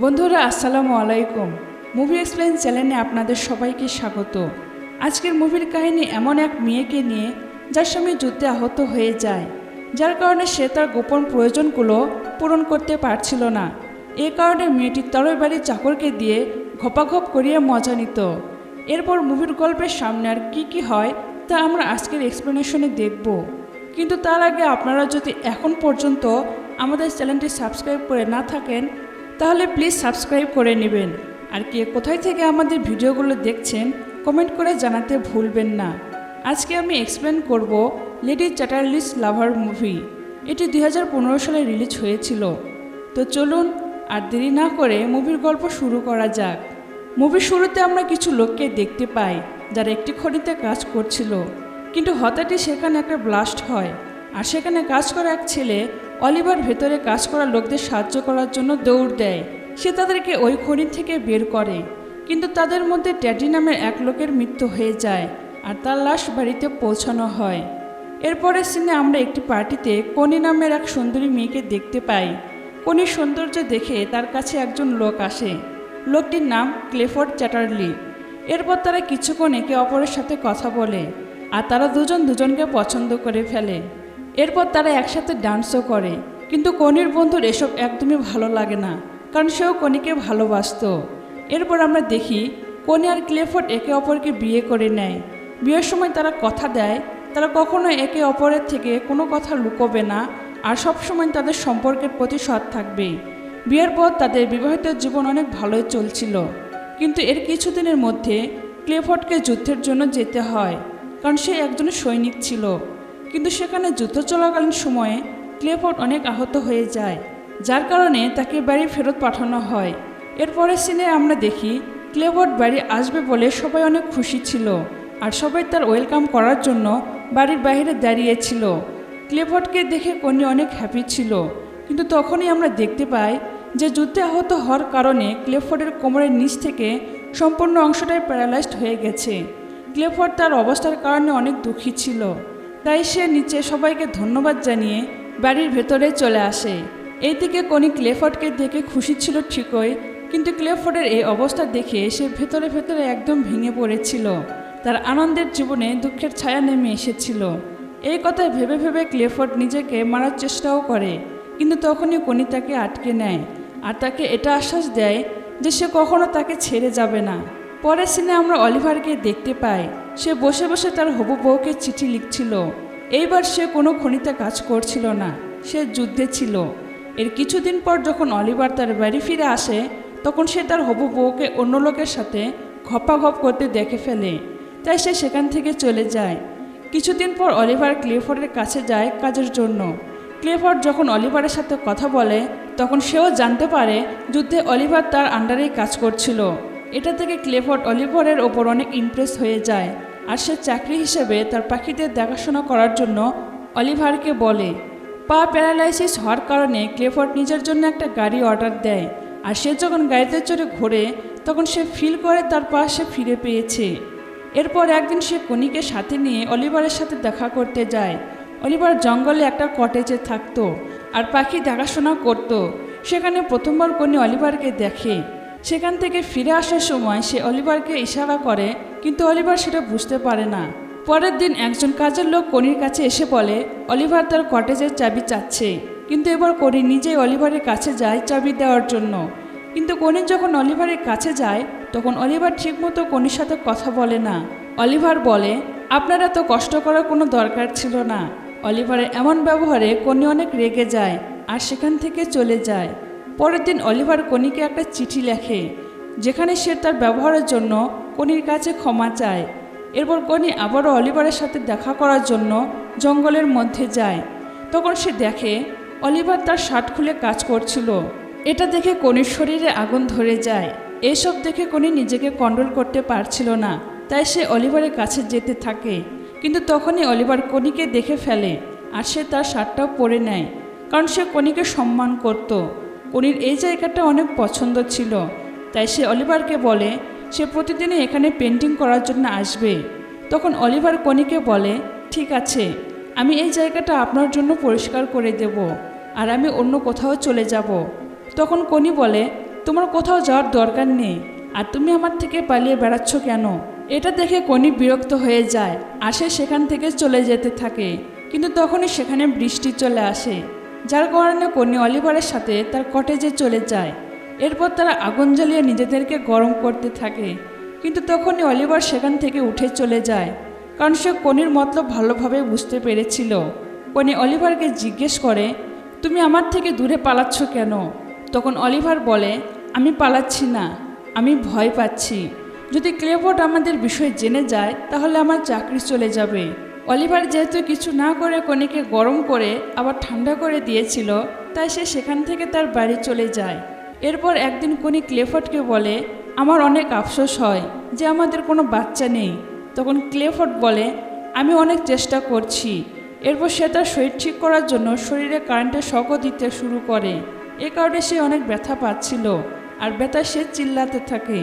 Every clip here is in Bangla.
বন্ধুরা আসসালামু আলাইকুম। মুভি এক্সপ্লেন চ্যানেলে আপনাদের সবাইকে স্বাগত। আজকের মুভির কাহিনী এমন এক মেয়েকে নিয়ে যার স্বামী যুদ্ধে আহত হয়ে যায়, যার কারণে সে তার গোপন প্রয়োজনগুলো পূরণ করতে পারছিল না। এ কারণে মেয়েটি তরবারি চাকরকে দিয়ে ঘপাঘপ করিয়ে মজা নিত। এরপর মুভির গল্পের সামনে আর কি হয় তা আমরা আজকের এক্সপ্লেনেশনে দেখব। কিন্তু তার আগে আপনারা যদি এখন পর্যন্ত আমাদের চ্যানেলটি সাবস্ক্রাইব করে না থাকেন তাহলে প্লিজ সাবস্ক্রাইব করে নেবেন। আর কে কোথায় থেকে আমাদের ভিডিওগুলো দেখছেন কমেন্ট করে জানাতে ভুলবেন না। আজকে আমি এক্সপ্লেন করব লেডি চ্যাটার্লিস লাভার মুভি। এটি 2015 সালে রিলিজ হয়েছিল। তো চলুন আর দেরি না করে মুভির গল্প শুরু করা যাক। মুভির শুরুতে আমরা কিছু লোককে দেখতে পাই যারা একটি খনিতে কাজ করছিল, কিন্তু হঠাৎই সেখানে একটা ব্লাস্ট হয়। আর সেখানে কাজ করা এক ছেলে অলিভার ভেতরে কাজ করা লোকদের সাহায্য করার জন্য দৌড় দেয়। সে তাদেরকে ওই খনি থেকে বের করে, কিন্তু তাদের মধ্যে ট্যাডি নামের এক লোকের মৃত্যু হয়ে যায় আর তার লাশ বাড়িতে পৌঁছানো হয়। এরপরের সিনে আমরা একটি পার্টিতে কনি নামের এক সুন্দরী মেয়েকে দেখতে পাই। কনির সৌন্দর্য দেখে তার কাছে একজন লোক আসে। লোকটির নাম ক্লেফোর্ড চ্যাটার্লি। এরপর তারা কিছুক্ষণ একে অপরের সাথে কথা বলে আর তারা দুজনকে পছন্দ করে ফেলে। এরপর তারা একসাথে ডান্সও করে, কিন্তু কনির বন্ধুর এসব একদমই ভালো লাগে না, কারণ সেও কনিকে ভালোবাসত। এরপর আমরা দেখি কনি আর ক্লেফোর্ড একে অপরকে বিয়ে করে নেয়। বিয়ের সময় তারা কথা দেয় তারা কখনো একে অপরের থেকে কোনো কথা লুকোবে না আর সবসময় তাদের সম্পর্কের প্রতি সৎ থাকবে। বিয়ের পর তাদের বিবাহিত জীবন অনেক ভালোই চলছিল, কিন্তু এর কিছুদিনের মধ্যে ক্লেফোর্ডকে যুদ্ধের জন্য যেতে হয়, কারণ সে একজন সৈনিক ছিল। কিন্তু সেখানে যুদ্ধ চলাকালীন সময়ে ক্লেফোর্ড অনেক আহত হয়ে যায়, যার কারণে তাকে বাড়ি ফেরত পাঠানো হয়। এরপরের সিনে আমরা দেখি ক্লেফোর্ড বাড়ি আসবে বলে সবাই অনেক খুশি ছিল আর সবাই তার ওয়েলকাম করার জন্য বাড়ির বাইরে দাঁড়িয়েছিল। ক্লেফোর্ডকে দেখে কনি অনেক হ্যাপি ছিল, কিন্তু তখনই আমরা দেখতে পাই যে যুদ্ধে আহত হওয়ার কারণে ক্লেফোর্ডের কোমরের নিচ থেকে সম্পূর্ণ অংশটাই প্যারালাইজড হয়ে গেছে। ক্লেফোর্ড তার অবস্থার কারণে অনেক দুঃখী ছিল, তাই সে নিচে সবাইকে ধন্যবাদ জানিয়ে বাড়ির ভেতরে চলে আসে। এইদিকে কনি ক্লেফোর্ডকে দেখে খুশি ছিল ঠিকই, কিন্তু ক্লেফোর্ডের এই অবস্থা দেখে সে ভেতরে ভেতরে একদম ভেঙে পড়েছিল। তার আনন্দের জীবনে দুঃখের ছায়া নেমে এসেছিল। এই কথা ভেবে ভেবে ক্লেফোর্ড নিজেকে মারার চেষ্টাও করে, কিন্তু তখনই কনি তাকে আটকে নেয় আর তাকে এটা আশ্বাস দেয় যে সে কখনো তাকে ছেড়ে যাবে না। পরের সিনে আমরা অলিভারকে দেখতে পাই। সে বসে বসে তার হবু বউকে চিঠি লিখছিল। এইবার সে কোনো খনিতে কাজ করছিল না, সে যুদ্ধে ছিল। এর কিছুদিন পর যখন অলিভার তার বাড়ি ফিরে আসে তখন সে তার হবু বউকে অন্য লোকের সাথে ঘপাঘপ করতে দেখে ফেলে, তাই সে সেখান থেকে চলে যায়। কিছুদিন পর অলিভার ক্লেফোর্ডের কাছে যায় কাজের জন্য। ক্লেফোর্ড যখন অলিভারের সাথে কথা বলে তখন সেও জানতে পারে যুদ্ধে অলিভার তার আন্ডারেই কাজ করছিল। এটা থেকে ক্লেফোর্ড অলিভারের ওপর অনেক ইমপ্রেস হয়ে যায় আর সে চাকরি হিসেবে তার পাখিদের দেখাশোনা করার জন্য অলিভারকে বলে। পা প্যারালাইসিস হওয়ার কারণে ক্লেফোর্ড নিজের জন্য একটা গাড়ি অর্ডার দেয় আর সে যখন গাড়িতে চড়ে ঘোরে তখন সে ফিল করে তার পা সে ফিরে পেয়েছে। এরপর একদিন সে কনিকে সাথে নিয়ে অলিভারের সাথে দেখা করতে যায়। অলিভার জঙ্গলে একটা কটেজে থাকতো আর পাখি দেখাশোনা করত। সেখানে প্রথমবার কনি অলিভারকে দেখে। সেখান থেকে ফিরে আসার সময় সে অলিভারকে ইশারা করে, কিন্তু অলিভার সেটা বুঝতে পারে না। পরের দিন একজন কাজের লোক কনির কাছে এসে বলে অলিভার তার কটেজের চাবি চাচ্ছে, কিন্তু এবার কনি নিজেই অলিভারের কাছে যায় চাবি দেওয়ার জন্য। কিন্তু কনি যখন অলিভারের কাছে যায় তখন অলিভার ঠিকমতো কনির সাথে কথা বলে না। অলিভার বলে আপনারা তো কষ্ট করার কোনো দরকার ছিল না। অলিভারের এমন ব্যবহারে কনি অনেক রেগে যায় আর সেখান থেকে চলে যায়। পরের দিন অলিভার কনিকে একটা চিঠি লেখে, যেখানে সে তার ব্যবহারের জন্য কনির কাছে ক্ষমা চায়। এরপর কনি আবারও অলিভারের সাথে দেখা করার জন্য জঙ্গলের মধ্যে যায়। তখন সে দেখে অলিভার তার শার্ট খুলে কাজ করছিল। এটা দেখে কনির শরীরে আগুন ধরে যায়। এইসব দেখে কনি নিজেকে কন্ট্রোল করতে পারছিল না, তাই সে অলিভারের কাছে যেতে থাকে। কিন্তু তখনই অলিভার কনিকে দেখে ফেলে আর সে তার শার্টটাও পরে নেয়, কারণ সে কনিকে সম্মান করত। কনির এই জায়গাটা অনেক পছন্দ ছিল, তাই সে অলিভারকে বলে সে প্রতিদিনই এখানে পেন্টিং করার জন্য আসবে। তখন অলিভার কনিকে বলে ঠিক আছে, আমি এই জায়গাটা আপনার জন্য পরিষ্কার করে দেব আর আমি অন্য কোথাও চলে যাব। তখন কনি বলে তোমার কোথাও যাওয়ার দরকার নেই, আর তুমি আমার থেকে পালিয়ে বেড়াচ্ছ কেন? এটা দেখে কনি বিরক্ত হয়ে যায় আর সে সেখান থেকে চলে যেতে থাকে। কিন্তু তখনই সেখানে বৃষ্টি চলে আসে, যার কারণে কনি অলিভারের সাথে তার কটেজে চলে যায়। এরপর তারা আগুন জ্বালিয়ে নিজেদেরকে গরম করতে থাকে। কিন্তু তখনই অলিভার সেখান থেকে উঠে চলে যায়, কারণ সে কনির মতলব ভালোভাবে বুঝতে পেরেছিল। কনি অলিভারকে জিজ্ঞেস করে, তুমি আমার থেকে দূরে পালাচ্ছ কেন? তখন অলিভার বলে, আমি পালাচ্ছি না, আমি ভয় পাচ্ছি। যদি ক্লেফোর্ড আমাদের বিষয়ে জেনে যায় তাহলে আমার চাকরি চলে যাবে। অলিভার যেহেতু কিছু না করে কনিকে গরম করে আবার ঠান্ডা করে দিয়েছিল, তাই সে সেখান থেকে তার বাড়ি চলে যায়। এরপর একদিন কনি ক্লেফোর্ডকে বলে, আমার অনেক আফসোস হয় যে আমাদের কোনো বাচ্চা নেই। তখন ক্লেফোর্ড বলে, আমি অনেক চেষ্টা করছি। এরপর সে তার শরীর ঠিক করার জন্য শরীরে কারেন্টের শকও দিতে শুরু করে। এ কারণে সে অনেক ব্যথা পাচ্ছিল আর ব্যথা সে চিল্লাতে থাকে।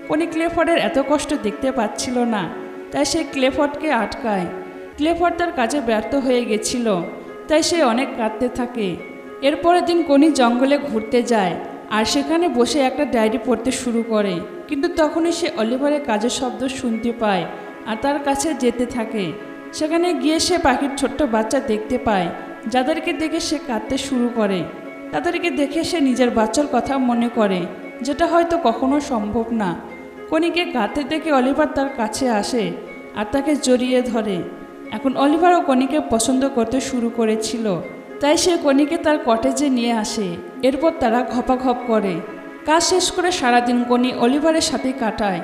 কনি ক্লেফোর্ডের এত কষ্ট দেখতে পাচ্ছিল না, তাই সে ক্লেফোর্ডকে আটকায়। ক্লেফোর্ড তার কাজে ব্যর্থ হয়ে গেছিল, তাই সে অনেক কাঁদতে থাকে। এরপরের দিন কনি জঙ্গলে ঘুরতে যায় আর সেখানে বসে একটা ডায়েরি পড়তে শুরু করে। কিন্তু তখনই সে অলিভারের কাজের শব্দ শুনতে পায় আর তার কাছে যেতে থাকে। সেখানে গিয়ে সে পাখির ছোট্ট বাচ্চা দেখতে পায়, যাদেরকে দেখে সে কাঁদতে শুরু করে। তাদেরকে দেখে সে নিজের বাচ্চার কথা মনে করে, যেটা হয়তো কখনো সম্ভব না। কনিকে কাঁদতে দেখে অলিভার তার কাছে আসে আর তাকে জড়িয়ে ধরে। এখন অলিভারও কনিকে পছন্দ করতে শুরু করেছিল, তাই সে কনিকে তার কটেজে নিয়ে আসে। এরপর তারা ঘপাঘপ করে। কাজ শেষ করে সারাদিন কনি অলিভারের সাথে কাটায়।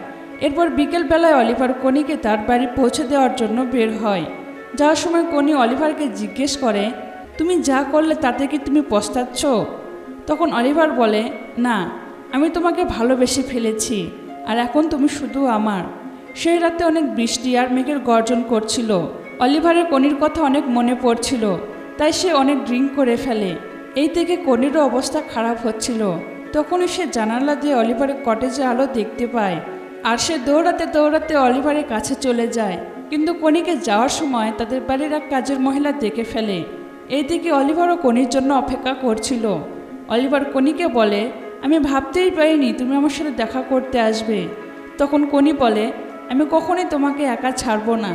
এরপর বিকেলবেলায় অলিভার কনিকে তার বাড়ি পৌঁছে দেওয়ার জন্য বের হয়। যাওয়ার সময় কনি অলিভারকে জিজ্ঞেস করে, তুমি যা করলে তাতে কি তুমি পস্তাচ্ছ? তখন অলিভার বলে, না, আমি তোমাকে ভালোবেসে ফেলেছি আর এখন তুমি শুধু আমার। সেই রাতে অনেক বৃষ্টি আর মেঘের গর্জন করছিল। অলিভারের কনির কথা অনেক মনে পড়ছিল, তাই সে অনেক ড্রিঙ্ক করে ফেলে। এই থেকে কনিরও অবস্থা খারাপ হচ্ছিল। তখনই সে জানালা দিয়ে অলিভারের কটেজে আলো দেখতে পায় আর সে দৌড়াতে দৌড়াতে অলিভারের কাছে চলে যায়। কিন্তু কনিকে যাওয়ার সময় তাদের বাড়ির এক কাজের মহিলা দেখে ফেলে। এইদিকে অলিভারও কনির জন্য অপেক্ষা করছিল। অলিভার কনিকে বলে, আমি ভাবতেই পারিনি তুমি আমার সাথে দেখা করতে আসবে। তখন কনি বলে, আমি কখনোই তোমাকে একা ছাড়বো না।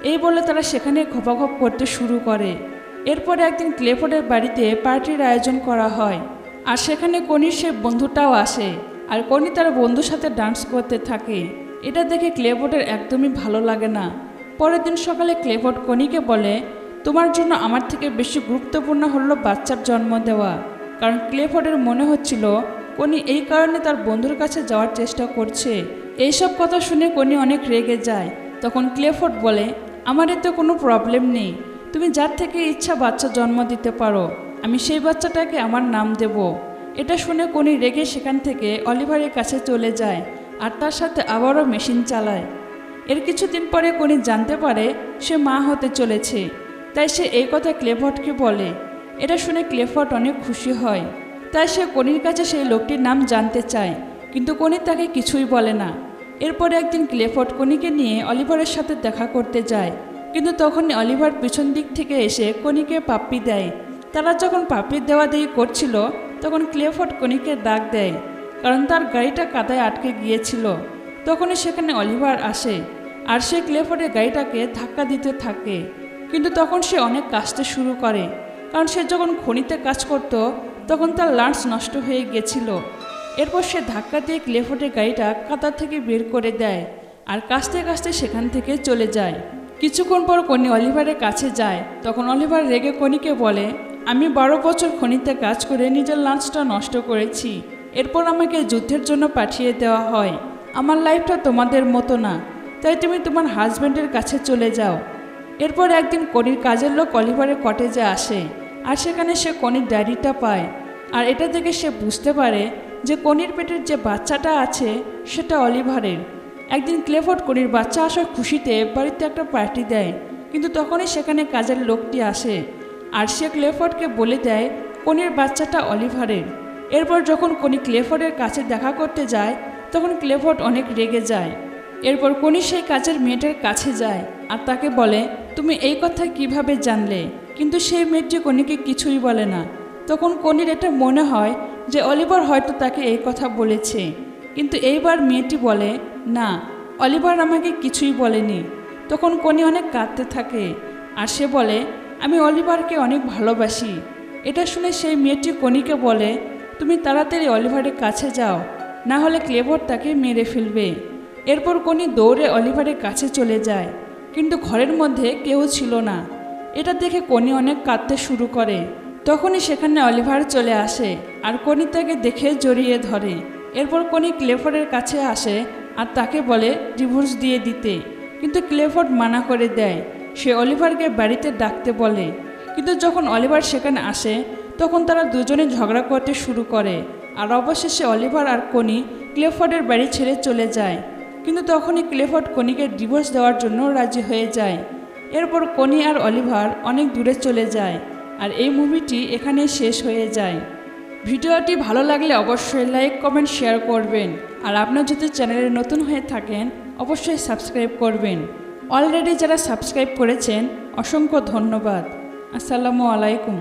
এই বলে তারা সেখানে ঘপাঘপ করতে শুরু করে। এরপরে একদিন ক্লেফোর্ডের বাড়িতে পার্টির আয়োজন করা হয় আর সেখানে কনির সে বন্ধুটাও আসে আর কনি তার বন্ধুর সাথে ডান্স করতে থাকে। এটা দেখে ক্লেফোর্ডের একদমই ভালো লাগে না। পরের দিন সকালে ক্লেফোর্ড কনিকে বলে, তোমার জন্য আমার থেকে বেশি গুরুত্বপূর্ণ হলো বাচ্চার জন্ম দেওয়া। কারণ ক্লেফোর্ডের মনে হচ্ছিল কনি এই কারণে তার বন্ধুর কাছে যাওয়ার চেষ্টা করছে। এইসব কথা শুনে কনি অনেক রেগে যায়। তখন ক্লেফোর্ড বলে, আমার এতে কোনো প্রবলেম নেই, তুমি যার থেকে ইচ্ছা বাচ্চা জন্ম দিতে পারো, আমি সেই বাচ্চাটাকে আমার নাম দেব। এটা শুনে কনি রেগে সেখান থেকে অলিভারের কাছে চলে যায় আর তার সাথে আবারও মেশিন চালায়। এর কিছুদিন পরে কনি জানতে পারে সে মা হতে চলেছে, তাই সে এই কথা ক্লেফোর্ডকে বলে। এটা শুনে ক্লেফোর্ড অনেক খুশি হয়, তাই সে কনির কাছে সেই লোকটির নাম জানতে চায়, কিন্তু কনি তাকে কিছুই বলে না। এরপরে একদিন ক্লেফোর্ড কনিকে নিয়ে অলিভারের সাথে দেখা করতে যায়, কিন্তু তখনই অলিভার পিছন দিক থেকে এসে কনিকে পাপ্পি দেয়। তারা যখন পাপ্পি দেওয়া দেই করছিল তখন ক্লেফোর্ড কনিকে ডাক দেয়, কারণ তার গাড়িটা কাদায় আটকে গিয়েছিল। তখনই সেখানে অলিভার আসে আর সে ক্লেফোর্ডের গাড়িটাকে ধাক্কা দিতে থাকে। কিন্তু তখন সে অনেক কাশতে শুরু করে, কারণ সে যখন খনিতে কাজ করত তখন তার লাঞ্চ নষ্ট হয়ে গেছিল। এরপর সে ধাক্কা দিয়ে ক্লেফোর্ডের গাড়িটা কাদা থেকে বের করে দেয় আর কাশতে কাশতে সেখান থেকে চলে যায়। কিছুক্ষণ পর কনি অলিভারের কাছে যায়। তখন অলিভার রেগে কনিকে বলে, আমি 12 বছর খনিতে কাজ করে নিজের লাঞ্চটা নষ্ট করেছি, এরপর আমাকে যুদ্ধের জন্য পাঠিয়ে দেওয়া হয়। আমার লাইফটা তোমাদের মতো না, তাই তুমি তোমার হাজব্যান্ডের কাছে চলে যাও। এরপর একদিন কনির কাজের লোক অলিভারের কটেজে আসে আর সেখানে সে কনির ডায়েরিটা পায়। আর এটা থেকে সে বুঝতে পারে যে কনির পেটের যে বাচ্চাটা আছে সেটা অলিভারের। একদিন ক্লেফোর্ড কনির বাচ্চা আসার খুশিতে বাড়িতে একটা পার্টি দেয়, কিন্তু তখনই সেখানে কাজের লোকটি আসে আর সে ক্লেফোর্ডকে বলে দেয় কনির বাচ্চাটা অলিভারের। এরপর যখন কনি ক্লেফোর্ডের কাছে দেখা করতে যায় তখন ক্লেফোর্ড অনেক রেগে যায়। এরপর কনি সেই কাজের মেয়েটার কাছে যায় আর তাকে বলে, তুমি এই কথা কিভাবে জানলে? কিন্তু সেই মেয়েটি কনিকে কিছুই বলে না। তখন কনির এটা মনে হয় যে অলিভার হয়তো তাকে এই কথা বলেছে, কিন্তু এইবার মেয়েটি বলে, না, অলিভার আমাকে কিছুই বলেনি। তখন কনি অনেক কাঁদতে থাকে আর সে বলে, আমি অলিভারকে অনেক ভালোবাসি। এটা শুনে সেই মেয়েটি কনিকে বলে, তুমি তাড়াতাড়ি অলিভারের কাছে যাও, না হলে ক্লেভর তাকে মেরে ফেলবে। এরপর কনি দৌড়ে অলিভারের কাছে চলে যায়, কিন্তু ঘরের মধ্যে কেউ ছিল না। এটা দেখে কনি অনেক কাঁদতে শুরু করে। তখনই সেখানে অলিভার চলে আসে আর কনি তাকে দেখে জড়িয়ে ধরে। এরপর কনি ক্লেফোর্ডের কাছে আসে আর তাকে বলে ডিভোর্স দিয়ে দিতে, কিন্তু ক্লেফোর্ড মানা করে দেয়। সে অলিভারকে বাড়িতে ডাকতে বলে, কিন্তু যখন অলিভার সেখানে আসে তখন তারা দুজনে ঝগড়া করতে শুরু করে আর অবশেষে অলিভার আর কনি ক্লেফোর্ডের বাড়ি ছেড়ে চলে যায়। কিন্তু তখনই ক্লেফোর্ড কনিকে ডিভোর্স দেওয়ার জন্য রাজি হয়ে যায়। এরপর কনি আর অলিভার অনেক দূরে চলে যায় আর এই মুভিটি এখানেই শেষ হয়ে যায়। ভিডিওটি ভালো লাগলে অবশ্যই লাইক, কমেন্ট, শেয়ার করবেন আর আপনার যদি চ্যানেলে নতুন হয়ে থাকেন অবশ্যই সাবস্ক্রাইব করবেন। অলরেডি যারা সাবস্ক্রাইব করেছেন অসংখ্য ধন্যবাদ। আসসালামু আলাইকুম।